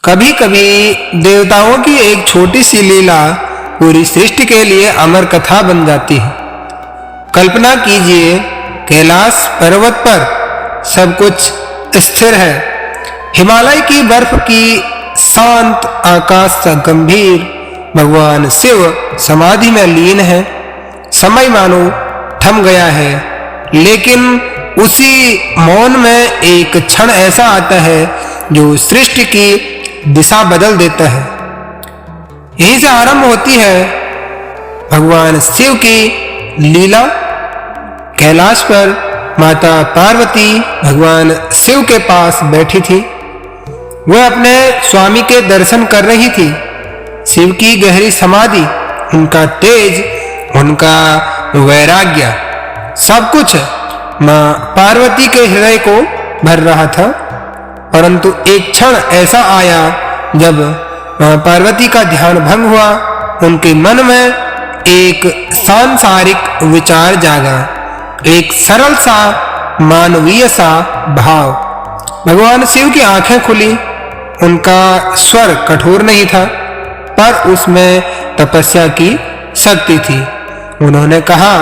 कभी कभी देवताओं की एक छोटी सी लीला पूरी सृष्टि के लिए अमर कथा बन जाती है। कल्पना कीजिए, कैलाश पर्वत पर सब कुछ स्थिर है। हिमालय की बर्फ की शांत, आकाश सा गंभीर। भगवान शिव समाधि में लीन है। समय मानो थम गया है, लेकिन उसी मौन में एक क्षण ऐसा आता है जो सृष्टि की दिशा बदल देता है। यहीं से आरंभ होती है भगवान शिव की लीला। कैलाश पर माता पार्वती भगवान शिव के पास बैठी थी। वह अपने स्वामी के दर्शन कर रही थी। शिव की गहरी समाधि, उनका तेज, उनका वैराग्य, सब कुछ मां पार्वती के हृदय को भर रहा था। परंतु एक क्षण ऐसा आया जब मां पार्वती का ध्यान भंग हुआ। उनके मन में एक सांसारिक विचार जागा, एक सरल सा मानवीय सा भाव। भगवान शिव की आंखें खुली। उनका स्वर कठोर नहीं था, पर उसमें तपस्या की शक्ति थी। उन्होंने कहा,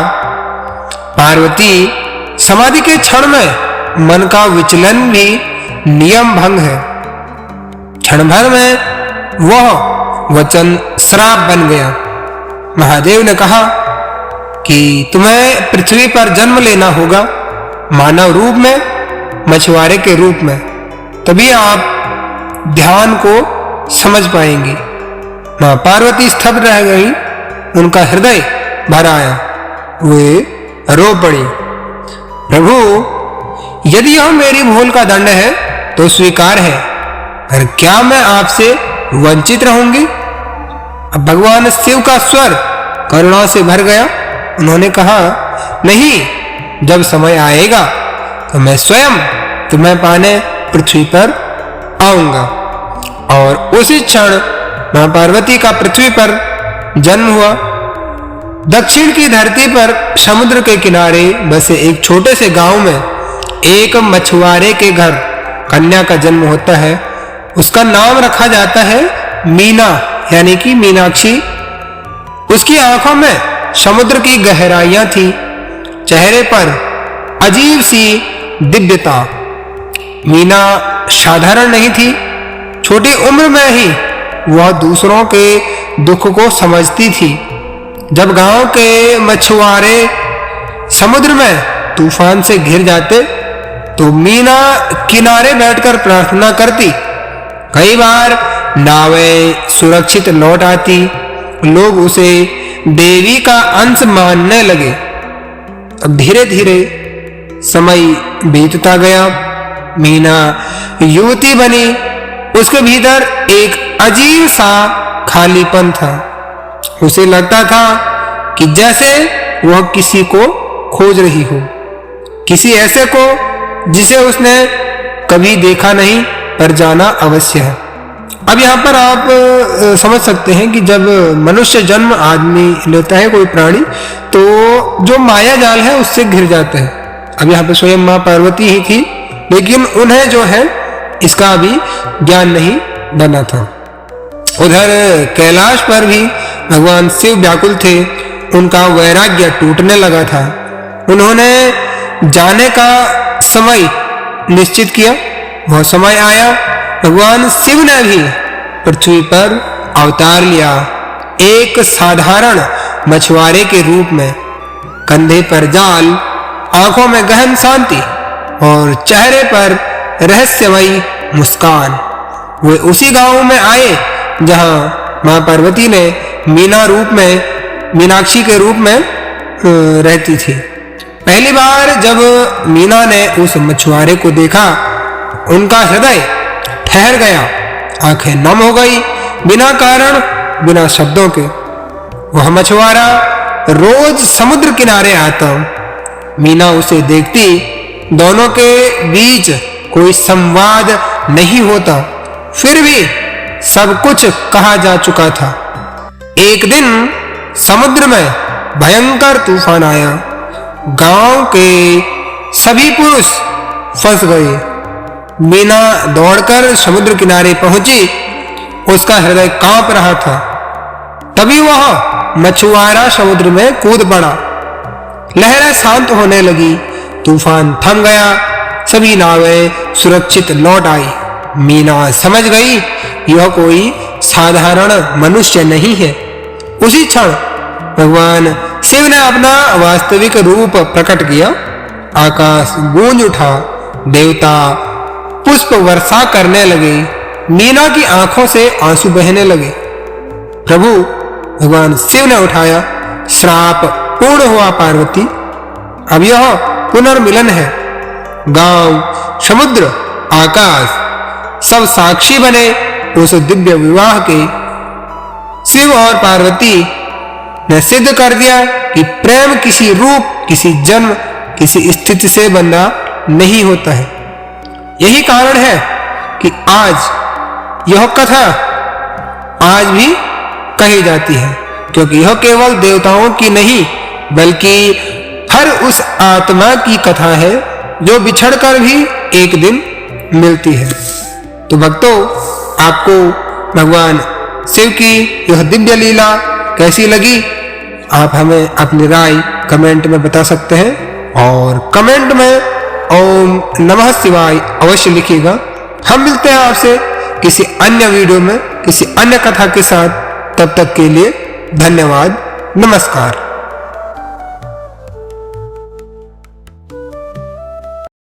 पार्वती, समाधि के क्षण में मन का विचलन भी नियम भंग है। क्षण भर में वह वचन श्राप बन गया। महादेव ने कहा कि तुम्हें पृथ्वी पर जन्म लेना होगा, मानव रूप में, मछुआरे के रूप में। तभी आप ध्यान को समझ पाएंगी। मां पार्वती स्तब्ध रह गई। उनका हृदय भर आया। वे रो पड़ी, प्रभु, यदि यह मेरी भूल का दंड है तो स्वीकार है, पर क्या मैं आपसे वंचित रहूंगी? अब भगवान शिव का स्वर करुणा से भर गया। उन्होंने कहा, नहीं, जब समय आएगा तो मैं स्वयं तुम्हें पाने पृथ्वी पर आऊंगा। और उसी क्षण मां पार्वती का पृथ्वी पर जन्म हुआ। दक्षिण की धरती पर समुद्र के किनारे बसे एक छोटे से गांव में एक मछुआरे के घर कन्या का जन्म होता है। उसका नाम रखा जाता है मीना, यानी कि मीनाक्षी। उसकी आंखों में समुद्र की गहराइयां थी। चेहरे पर अजीब सी दिव्यता। मीना साधारण नहीं थी। छोटी उम्र में ही वह दूसरों के दुख को समझती थी। जब गांव के मछुआरे समुद्र में तूफान से घिर जाते तो मीना किनारे बैठकर प्रार्थना करती। कई बार नावें सुरक्षित लौट आती। लोग उसे देवी का अंश मानने लगे। अब धीरे धीरे समय बीतता गया। मीना युवती बनी। उसके भीतर एक अजीब सा खालीपन था। उसे लगता था कि जैसे वह किसी को खोज रही हो, किसी ऐसे को जिसे उसने कभी देखा नहीं, पर जाना अवश्य है। अब यहाँ पर आप समझ सकते हैं कि जब मनुष्य जन्म आदमी लेता है, कोई प्राणी, तो जो माया जाल है उससे घिर जाता है। अब यहाँ पर स्वयं माँ पार्वती ही थी, लेकिन उन्हें जो है इसका अभी ज्ञान नहीं बना था। उधर कैलाश पर भी भगवान शिव व्याकुल थे। उनका वैराग्य टूटने लगा था। उन्होंने जाने का समय निश्चित किया। वह समय आया, भगवान शिव ने भी पृथ्वी पर अवतार लिया। एक साधारण मछुआरे के रूप में, कंधे पर जाल, आंखों में गहन शांति और चेहरे पर रहस्यमयी मुस्कान। वे उसी गांव में आए जहां मां पार्वती ने मीना रूप में, मीनाक्षी के रूप में रहती थी। पहली बार जब मीना ने उस मछुआरे को देखा, उनका हृदय ठहर गया। आंखें नम हो गई, बिना कारण, बिना शब्दों के। वह मछुआरा रोज समुद्र किनारे आता। मीना उसे देखती। दोनों के बीच कोई संवाद नहीं होता, फिर भी सब कुछ कहा जा चुका था। एक दिन समुद्र में भयंकर तूफान आया। गांव के सभी पुरुष फंस गए। मीना दौड़कर समुद्र किनारे पहुंची उसका हृदय कांप रहा था। तभी वह मछुआरा समुद्र में कूद पड़ा। लहरें शांत होने लगी, तूफान थम गया, सभी नावें सुरक्षित लौट आई। मीना समझ गई यह कोई साधारण मनुष्य नहीं है। उसी क्षण भगवान शिव ने अपना वास्तविक रूप प्रकट किया। आकाश गूंज उठा, देवता पुष्प वर्षा करने लगे, मीना की आंखों से आंसू बहने लगे। प्रभु भगवान शिव ने उठाया, श्राप पूर्ण हुआ पार्वती, अब यह पुनर्मिलन है। गांव, समुद्र, आकाश सब साक्षी बने उस दिव्य विवाह के। शिव और पार्वती ने सिद्ध कर दिया कि प्रेम किसी रूप, किसी जन्म, किसी स्थिति से बंधा नहीं होता है। यही कारण है कि आज यह कथा आज भी कही जाती है, क्योंकि यह केवल देवताओं की नहीं बल्कि हर उस आत्मा की कथा है जो बिछड़कर भी एक दिन मिलती है। तो भक्तों, आपको भगवान शिव की यह दिव्य लीला कैसी लगी? आप हमें अपनी राय कमेंट में बता सकते हैं और कमेंट में ओम नमः शिवाय अवश्य लिखिएगा। हम मिलते हैं आपसे किसी अन्य वीडियो में किसी अन्य कथा के साथ। तब तक के लिए धन्यवाद, नमस्कार।